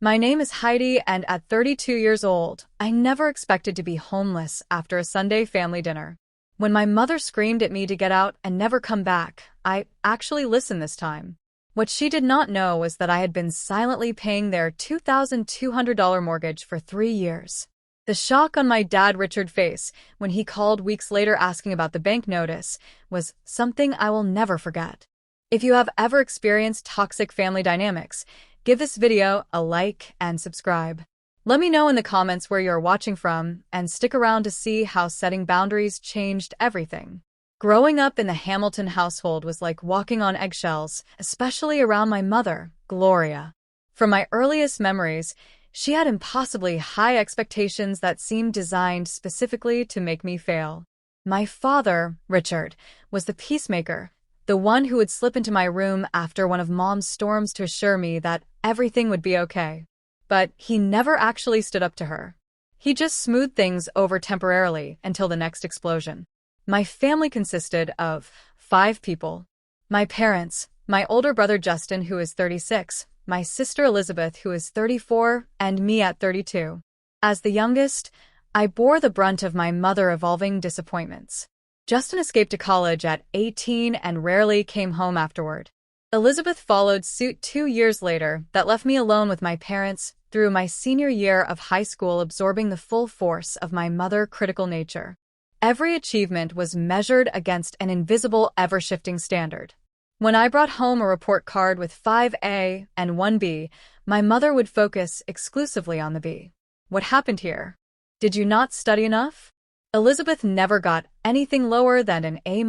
My name is Heidi, and at 32 years old, I never expected to be homeless after a Sunday family dinner. When my mother screamed at me to get out and never come back, I actually listened this time. What she did not know was that I had been silently paying their $2,200 mortgage for 3 years. The shock on my dad Richard's face when he called weeks later asking about the bank notice was something I will never forget. If you have ever experienced toxic family dynamics, give this video a like and subscribe. Let me know in the comments where you're watching from, and stick around to see how setting boundaries changed everything. Growing up in the Hamilton household was like walking on eggshells, especially around my mother, Gloria. From my earliest memories, she had impossibly high expectations that seemed designed specifically to make me fail. My father, Richard, was the peacemaker, the one who would slip into my room after one of Mom's storms to assure me that everything would be okay. But he never actually stood up to her. He just smoothed things over temporarily until the next explosion. My family consisted of 5 people. My parents, my older brother Justin, who is 36, my sister Elizabeth, who is 34, and me at 32. As the youngest, I bore the brunt of my mother's evolving disappointments. Justin escaped to college at 18 and rarely came home afterward. Elizabeth followed suit 2 years later. That left me alone with my parents through my senior year of high school, absorbing the full force of my mother's critical nature. Every achievement was measured against an invisible, ever-shifting standard. When I brought home a report card with 5A and 1B, my mother would focus exclusively on the B. What happened here? Did you not study enough? Elizabeth never got anything lower than an A-.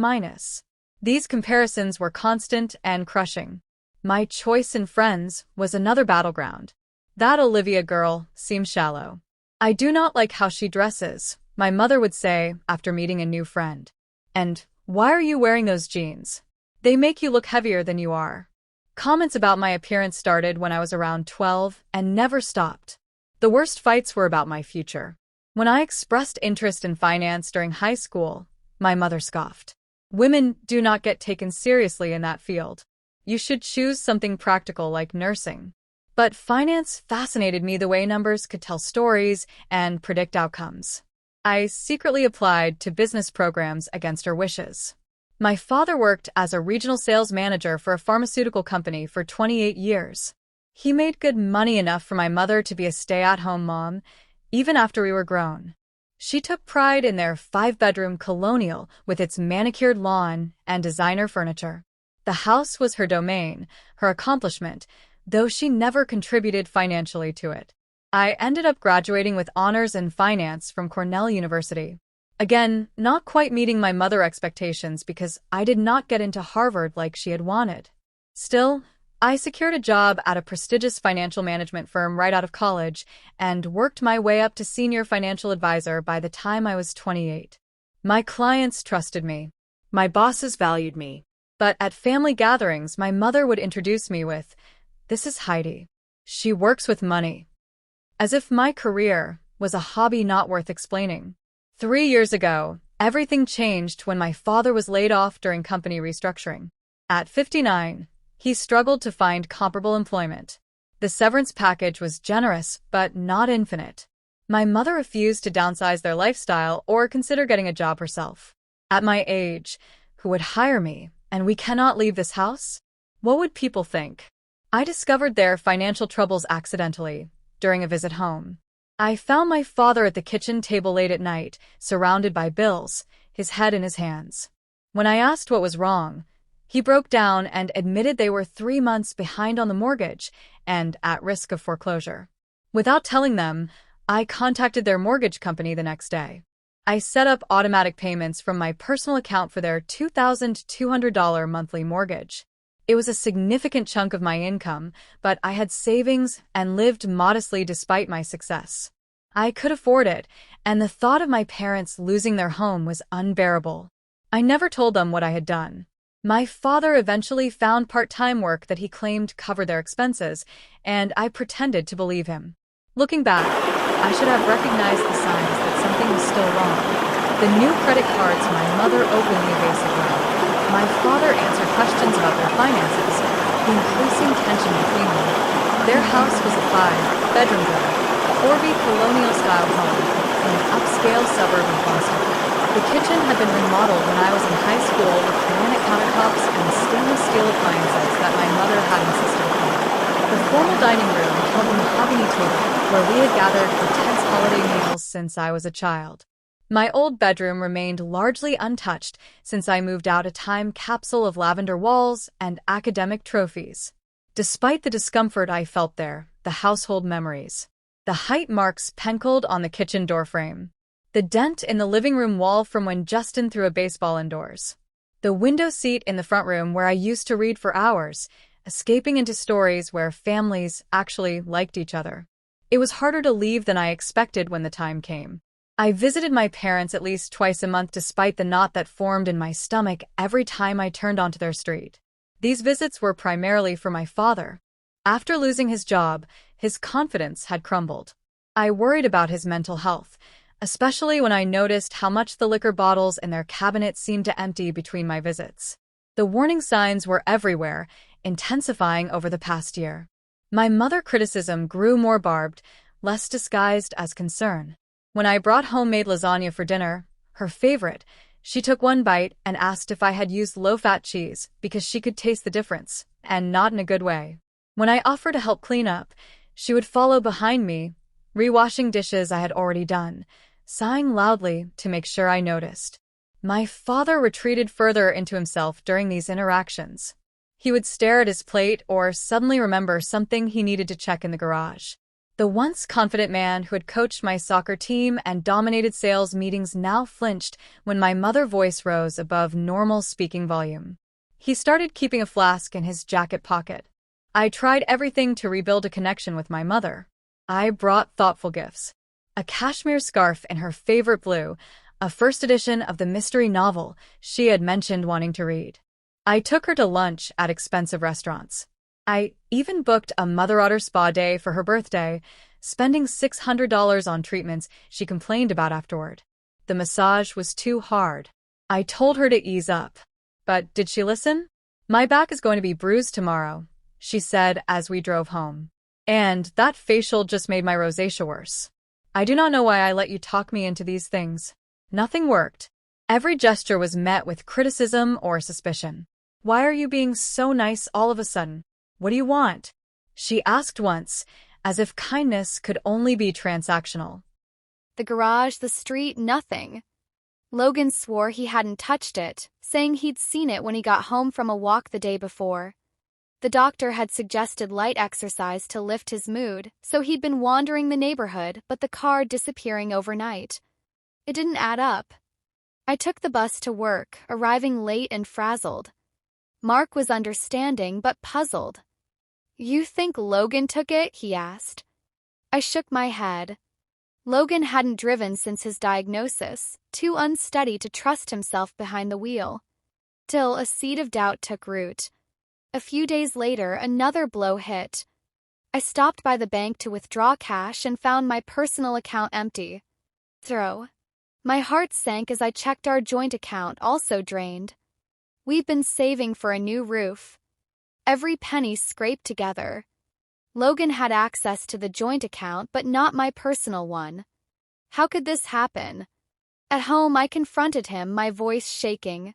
These comparisons were constant and crushing. My choice in friends was another battleground. That Olivia girl seemed shallow. I do not like how she dresses, my mother would say after meeting a new friend. And why are you wearing those jeans? They make you look heavier than you are. Comments about my appearance started when I was around 12 and never stopped. The worst fights were about my future. When I expressed interest in finance during high school, my mother scoffed. Women do not get taken seriously in that field. You should choose something practical like nursing. But finance fascinated me the way numbers could tell stories and predict outcomes. I secretly applied to business programs against her wishes. My father worked as a regional sales manager for a pharmaceutical company for 28 years. He made good money enough for my mother to be a stay-at-home mom, even after we were grown. She took pride in their 5-bedroom colonial with its manicured lawn and designer furniture. The house was her domain, her accomplishment, though she never contributed financially to it. I ended up graduating with honors in finance from Cornell University. Again, not quite meeting my mother's expectations because I did not get into Harvard like she had wanted. Still, I secured a job at a prestigious financial management firm right out of college and worked my way up to senior financial advisor by the time I was 28. My clients trusted me. My bosses valued me. But at family gatherings, my mother would introduce me with, "This is Heidi. She works with money." As if my career was a hobby not worth explaining. 3 years ago, everything changed when my father was laid off during company restructuring. At 59, he struggled to find comparable employment. The severance package was generous, but not infinite. My mother refused to downsize their lifestyle or consider getting a job herself. At my age, who would hire me, and we cannot leave this house? What would people think? I discovered their financial troubles accidentally during a visit home. I found my father at the kitchen table late at night, surrounded by bills, his head in his hands. When I asked what was wrong, he broke down and admitted they were 3 months behind on the mortgage and at risk of foreclosure. Without telling them, I contacted their mortgage company the next day. I set up automatic payments from my personal account for their $2,200 monthly mortgage. It was a significant chunk of my income, but I had savings and lived modestly despite my success. I could afford it, and the thought of my parents losing their home was unbearable. I never told them what I had done. My father eventually found part-time work that he claimed covered their expenses, and I pretended to believe him. Looking back, I should have recognized the signs that something was still wrong. The new credit cards my mother openly evasive with. My father answered questions about their finances, the increasing tension between them. Their house was a 5 bedroom villa, a 4B colonial-style home in an upscale suburb of Boston. The kitchen had been remodeled when I was in high school with granite countertops and stainless steel appliances that my mother had insisted upon. The formal dining room held a mahogany table where we had gathered for tense holiday meals since I was a child. My old bedroom remained largely untouched since I moved out, a time capsule of lavender walls and academic trophies. Despite the discomfort I felt there, the household memories. The height marks penciled on the kitchen doorframe. The dent in the living room wall from when Justin threw a baseball indoors. The window seat in the front room where I used to read for hours, escaping into stories where families actually liked each other. It was harder to leave than I expected when the time came. I visited my parents at least twice a month despite the knot that formed in my stomach every time I turned onto their street. These visits were primarily for my father. After losing his job, his confidence had crumbled. I worried about his mental health, especially when I noticed how much the liquor bottles in their cabinet seemed to empty between my visits. The warning signs were everywhere, intensifying over the past year. My mother's criticism grew more barbed, less disguised as concern. When I brought homemade lasagna for dinner, her favorite, she took one bite and asked if I had used low-fat cheese because she could taste the difference, and not in a good way. When I offered to help clean up, she would follow behind me, rewashing dishes I had already done, sighing loudly to make sure I noticed. My father retreated further into himself during these interactions. He would stare at his plate or suddenly remember something he needed to check in the garage. The once confident man who had coached my soccer team and dominated sales meetings now flinched when my mother's voice rose above normal speaking volume. He started keeping a flask in his jacket pocket. I tried everything to rebuild a connection with my mother. I brought thoughtful gifts. A cashmere scarf in her favorite blue, a first edition of the mystery novel she had mentioned wanting to read. I took her to lunch at expensive restaurants. I even booked a mother otter spa day for her birthday, spending $600 on treatments she complained about afterward. The massage was too hard. I told her to ease up. But did she listen? "My back is going to be bruised tomorrow," she said as we drove home. And that facial just made my rosacea worse. I do not know why I let you talk me into these things. Nothing worked. Every gesture was met with criticism or suspicion. "Why are you being so nice all of a sudden? What do you want?" she asked once, as if kindness could only be transactional. The garage, the street, nothing. Logan swore he hadn't touched it, saying he'd seen it when he got home from a walk the day before. The doctor had suggested light exercise to lift his mood, so he'd been wandering the neighborhood, but the car disappearing overnight. It didn't add up. I took the bus to work, arriving late and frazzled. Mark was understanding but puzzled. "You think Logan took it?" he asked. I shook my head. Logan hadn't driven since his diagnosis, too unsteady to trust himself behind the wheel. Still, a seed of doubt took root. A few days later, another blow hit. I stopped by the bank to withdraw cash and found my personal account empty. My heart sank as I checked our joint account, also drained. We've been saving for a new roof. Every penny scraped together. Logan had access to the joint account, but not my personal one. How could this happen? At home, I confronted him, my voice shaking.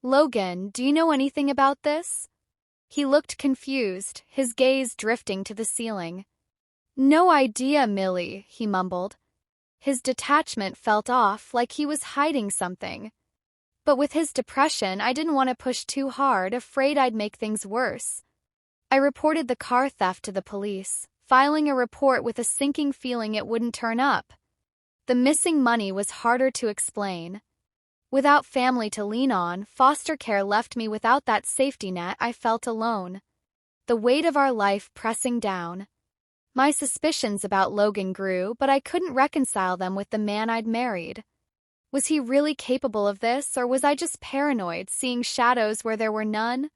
"Logan, do you know anything about this?" He looked confused, his gaze drifting to the ceiling. "No idea, Millie," he mumbled. His detachment felt off, like he was hiding something. But with his depression, I didn't want to push too hard, afraid I'd make things worse. I reported the car theft to the police, filing a report with a sinking feeling it wouldn't turn up. The missing money was harder to explain. Without family to lean on, foster care left me without that safety net. I felt alone. The weight of our life pressing down. My suspicions about Logan grew, but I couldn't reconcile them with the man I'd married. Was he really capable of this, or was I just paranoid, seeing shadows where there were none?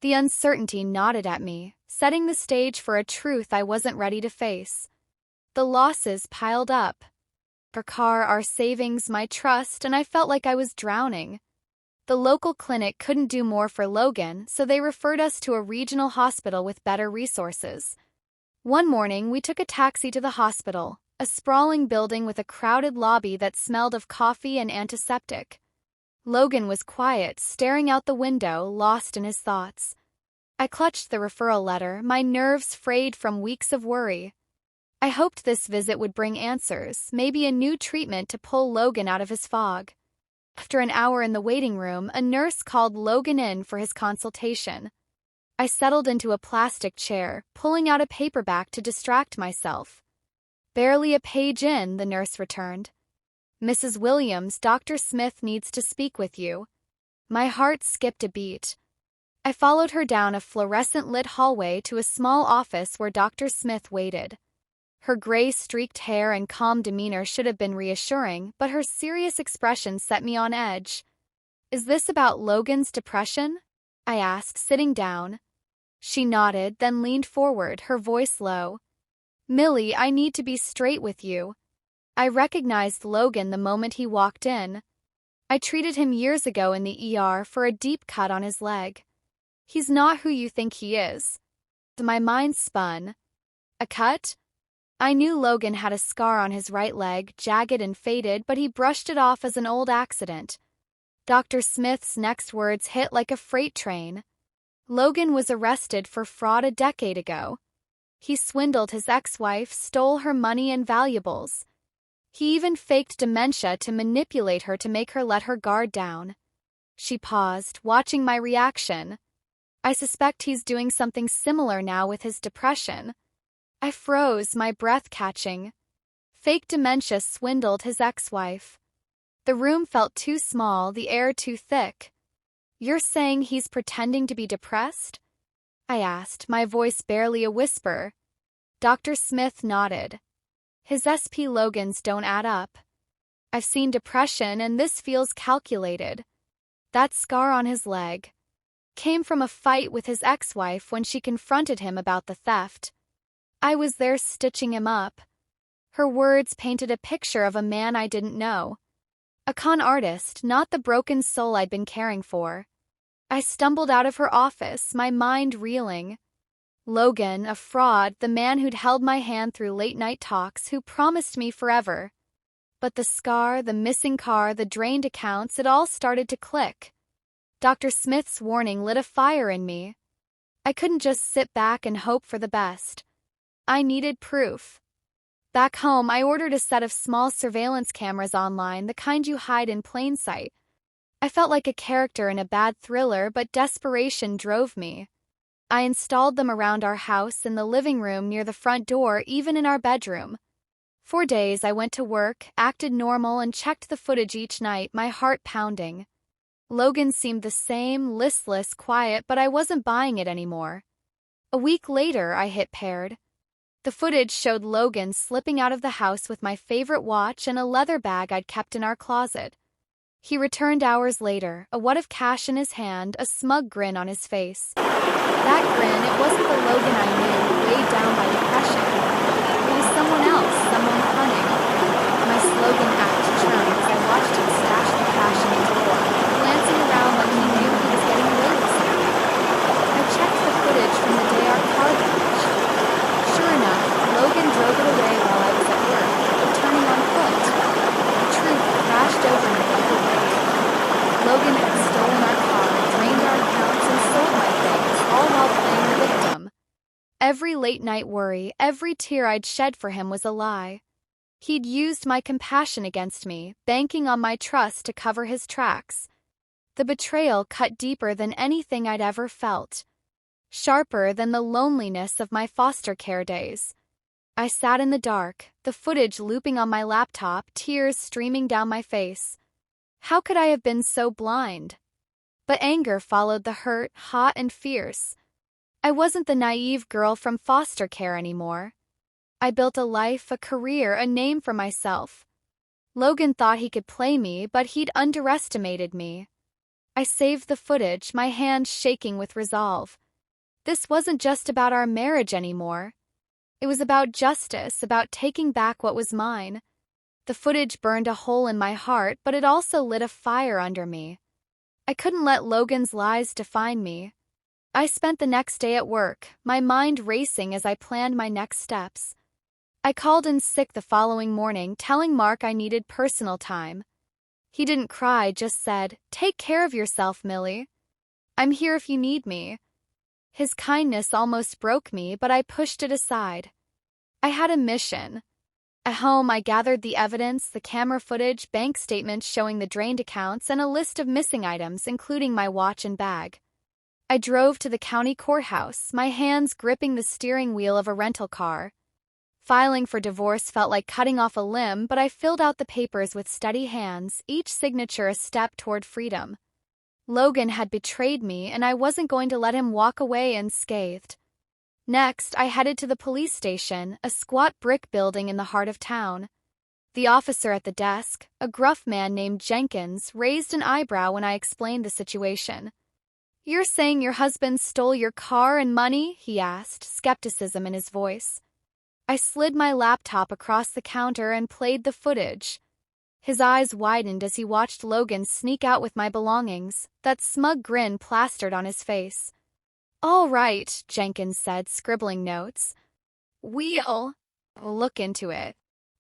The uncertainty gnawed at me, setting the stage for a truth I wasn't ready to face. The losses piled up. Our car, our savings, my trust, and I felt like I was drowning. The local clinic couldn't do more for Logan, so they referred us to a regional hospital with better resources. One morning, we took a taxi to the hospital, a sprawling building with a crowded lobby that smelled of coffee and antiseptic. Logan was quiet, staring out the window, lost in his thoughts. I clutched the referral letter, my nerves frayed from weeks of worry. I hoped this visit would bring answers, maybe a new treatment to pull Logan out of his fog. After an hour in the waiting room, a nurse called Logan in for his consultation. I settled into a plastic chair, pulling out a paperback to distract myself. Barely a page in, the nurse returned. "Mrs. Williams, Dr. Smith needs to speak with you." My heart skipped a beat. I followed her down a fluorescent-lit hallway to a small office where Dr. Smith waited. Her gray-streaked hair and calm demeanor should have been reassuring, but her serious expression set me on edge. "Is this about Logan's depression?" I asked, sitting down. She nodded, then leaned forward, her voice low. "Millie, I need to be straight with you. I recognized Logan the moment he walked in. I treated him years ago in the ER for a deep cut on his leg. He's not who you think he is." My mind spun. A cut? I knew Logan had a scar on his right leg, jagged and faded, but he brushed it off as an old accident. Dr. Smith's next words hit like a freight train. Logan was arrested for fraud a decade ago. He swindled his ex-wife, stole her money and valuables. He even faked dementia to manipulate her to make her let her guard down. She paused, watching my reaction. "I suspect he's doing something similar now with his depression." I froze, my breath catching. Fake dementia swindled his ex-wife. The room felt too small, the air too thick. "You're saying he's pretending to be depressed?" I asked, my voice barely a whisper. Dr. Smith nodded. "His SP Logans don't add up. I've seen depression and this feels calculated. That scar on his leg came from a fight with his ex-wife when she confronted him about the theft. I was there stitching him up." Her words painted a picture of a man I didn't know. A con artist, not the broken soul I'd been caring for. I stumbled out of her office, my mind reeling. Logan, a fraud, the man who'd held my hand through late-night talks, who promised me forever. But the scar, the missing car, the drained accounts, it all started to click. Dr. Smith's warning lit a fire in me. I couldn't just sit back and hope for the best. I needed proof. Back home, I ordered a set of small surveillance cameras online, the kind you hide in plain sight. I felt like a character in a bad thriller, but desperation drove me. I installed them around our house, in the living room, near the front door, even in our bedroom. For days, I went to work, acted normal, and checked the footage each night, my heart pounding. Logan seemed the same, listless, quiet, but I wasn't buying it anymore. A week later, I hit paired. The footage showed Logan slipping out of the house with my favorite watch and a leather bag I'd kept in our closet. He returned hours later, a wad of cash in his hand, a smug grin on his face. That grin, it wasn't the Logan I knew, weighed down by depression. It was someone else, someone cunning. My slogan act churned as I watched him stash the cash in the drawer, glancing around like he knew he was getting away with something. I checked the footage from the day our car vanished. Sure enough, Logan drove it away while I was at work, returning on foot. The truth crashed over me like a wave. Logan had stolen our car, drained our accounts, and sold my things, all while playing the victim. Every late-night worry, every tear I'd shed for him was a lie. He'd used my compassion against me, banking on my trust to cover his tracks. The betrayal cut deeper than anything I'd ever felt. Sharper than the loneliness of my foster care days. I sat in the dark, the footage looping on my laptop, tears streaming down my face. How could I have been so blind? But anger followed the hurt, hot and fierce. I wasn't the naive girl from foster care anymore. I built a life, a career, a name for myself. Logan thought he could play me, but he'd underestimated me. I saved the footage, my hands shaking with resolve. This wasn't just about our marriage anymore. It was about justice, about taking back what was mine. The footage burned a hole in my heart, but it also lit a fire under me. I couldn't let Logan's lies define me. I spent the next day at work, my mind racing as I planned my next steps. I called in sick the following morning, telling Mark I needed personal time. He didn't cry, just said, "Take care of yourself, Millie. I'm here if you need me." His kindness almost broke me, but I pushed it aside. I had a mission. At home, I gathered the evidence, the camera footage, bank statements showing the drained accounts, and a list of missing items, including my watch and bag. I drove to the county courthouse, my hands gripping the steering wheel of a rental car. Filing for divorce felt like cutting off a limb, but I filled out the papers with steady hands, each signature a step toward freedom. Logan had betrayed me, and I wasn't going to let him walk away unscathed. Next, I headed to the police station, a squat brick building in the heart of town. The officer at the desk, a gruff man named Jenkins, raised an eyebrow when I explained the situation. "You're saying your husband stole your car and money?" he asked, skepticism in his voice. I slid my laptop across the counter and played the footage. His eyes widened as he watched Logan sneak out with my belongings, that smug grin plastered on his face. "All right," Jenkins said, scribbling notes. "We'll look into it."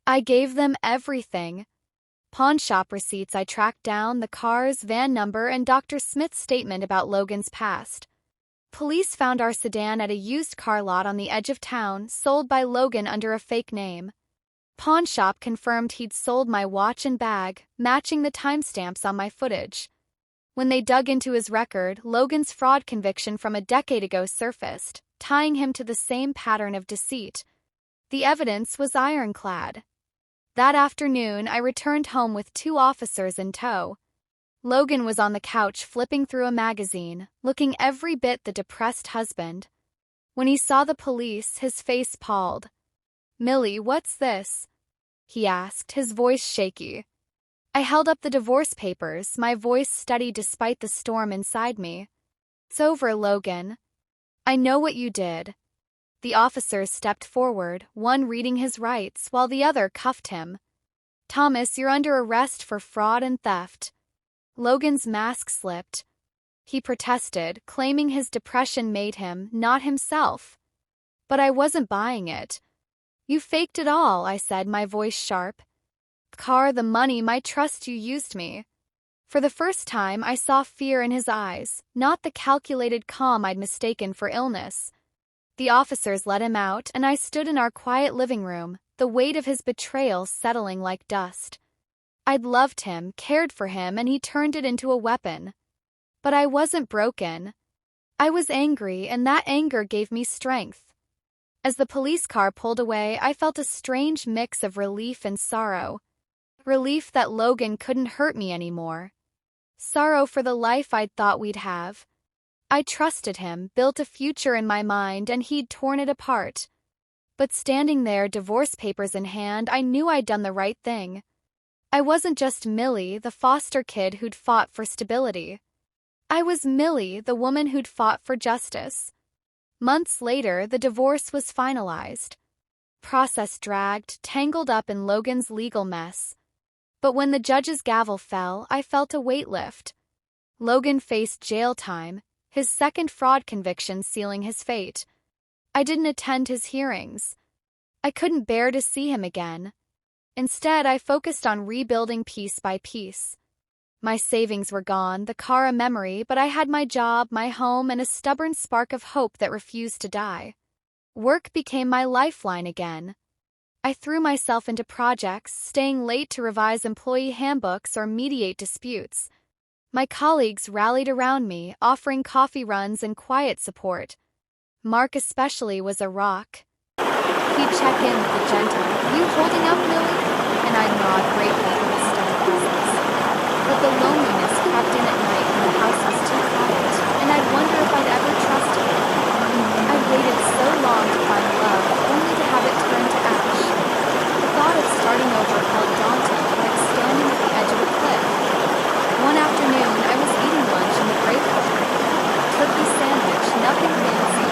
I gave them everything. Pawn shop receipts I tracked down, the car's van number, and Dr. Smith's statement about Logan's past. Police found our sedan at a used car lot on the edge of town, sold by Logan under a fake name. Pawn shop confirmed he'd sold my watch and bag, matching the timestamps on my footage. When they dug into his record, Logan's fraud conviction from a decade ago surfaced, tying him to the same pattern of deceit. The evidence was ironclad. That afternoon, I returned home with 2 officers in tow. Logan was on the couch flipping through a magazine, looking every bit the depressed husband. When he saw the police, his face palled. "Millie, what's this?" he asked, his voice shaky. I held up the divorce papers, my voice steady despite the storm inside me. "It's over, Logan. I know what you did." The officers stepped forward, one reading his rights while the other cuffed him. "Thomas, you're under arrest for fraud and theft." Logan's mask slipped. He protested, claiming his depression made him, not himself. But I wasn't buying it. "You faked it all," I said, my voice sharp. "The car, the money, my trust, you used me." For the first time, I saw fear in his eyes, not the calculated calm I'd mistaken for illness. The officers let him out, and I stood in our quiet living room, the weight of his betrayal settling like dust. I'd loved him, cared for him, and he turned it into a weapon. But I wasn't broken. I was angry, and that anger gave me strength. As the police car pulled away, I felt a strange mix of relief and sorrow. Relief that Logan couldn't hurt me anymore. Sorrow for the life I'd thought we'd have. I trusted him, built a future in my mind, and he'd torn it apart. But standing there, divorce papers in hand, I knew I'd done the right thing. I wasn't just Millie, the foster kid who'd fought for stability. I was Millie, the woman who'd fought for justice. Months later, the divorce was finalized. Process dragged, tangled up in Logan's legal mess. But when the judge's gavel fell, I felt a weight lift. Logan faced jail time, his second fraud conviction sealing his fate. I didn't attend his hearings. I couldn't bear to see him again. Instead, I focused on rebuilding piece by piece. My savings were gone, the car a memory, but I had my job, my home, and a stubborn spark of hope that refused to die. Work became my lifeline again. I threw myself into projects, staying late to revise employee handbooks or mediate disputes. My colleagues rallied around me, offering coffee runs and quiet support. Mark especially was a rock. He'd check in with the gentle, "You holding up, Millie?" And I'd nod gratefully for his steady presence. But the loneliness crept in at night when the house was too quiet, and I'd wonder if I'd ever trust him. I'd waited so long to find love, only to have it turn to ash. The thought of starting over felt daunting, like standing at the edge of a cliff. One afternoon, I was eating lunch in the break room. Turkey sandwich, nothing fancy.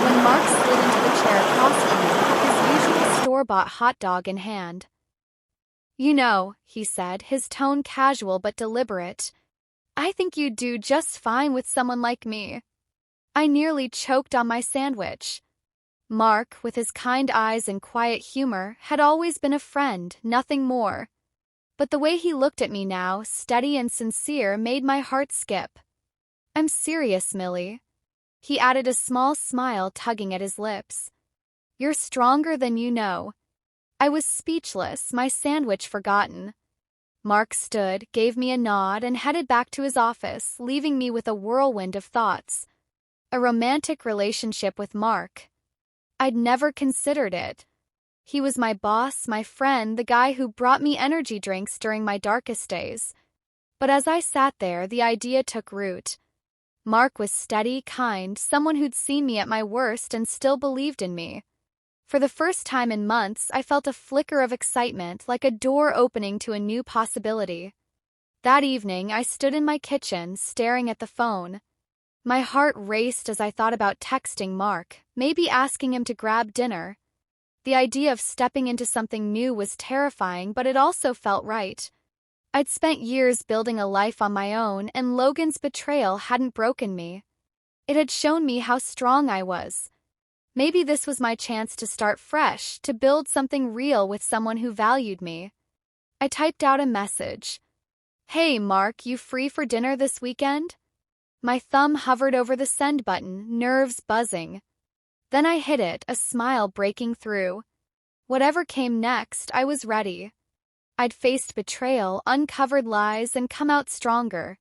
When Mark slid into the chair across from me, his usual store-bought hot dog in hand. "You know," he said, his tone casual but deliberate, "I think you'd do just fine with someone like me." I nearly choked on my sandwich. Mark, with his kind eyes and quiet humor, had always been a friend, nothing more. But the way he looked at me now, steady and sincere, made my heart skip. "I'm serious, Millie." He added, a small smile tugging at his lips. "You're stronger than you know." I was speechless, my sandwich forgotten. Mark stood, gave me a nod, and headed back to his office, leaving me with a whirlwind of thoughts. A romantic relationship with Mark. I'd never considered it. He was my boss, my friend, the guy who brought me energy drinks during my darkest days. But as I sat there, the idea took root. Mark was steady, kind, someone who'd seen me at my worst and still believed in me. For the first time in months, I felt a flicker of excitement, like a door opening to a new possibility. That evening, I stood in my kitchen, staring at the phone. My heart raced as I thought about texting Mark, maybe asking him to grab dinner. The idea of stepping into something new was terrifying, but it also felt right. I'd spent years building a life on my own, and Logan's betrayal hadn't broken me. It had shown me how strong I was. Maybe this was my chance to start fresh, to build something real with someone who valued me. I typed out a message. "Hey, Mark, you free for dinner this weekend?" My thumb hovered over the send button, nerves buzzing. Then I hit it, a smile breaking through. Whatever came next, I was ready. I'd faced betrayal, uncovered lies, and come out stronger.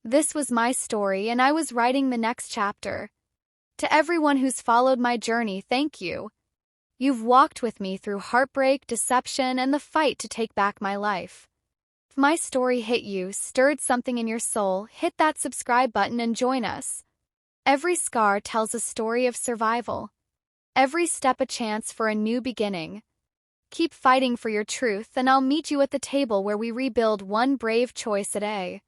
This was my story, and I was writing the next chapter. To everyone who's followed my journey, thank you. You've walked with me through heartbreak, deception, and the fight to take back my life. If my story hit you, stirred something in your soul, hit that subscribe button and join us. Every scar tells a story of survival. Every step a chance for a new beginning. Keep fighting for your truth, and I'll meet you at the table where we rebuild one brave choice a day.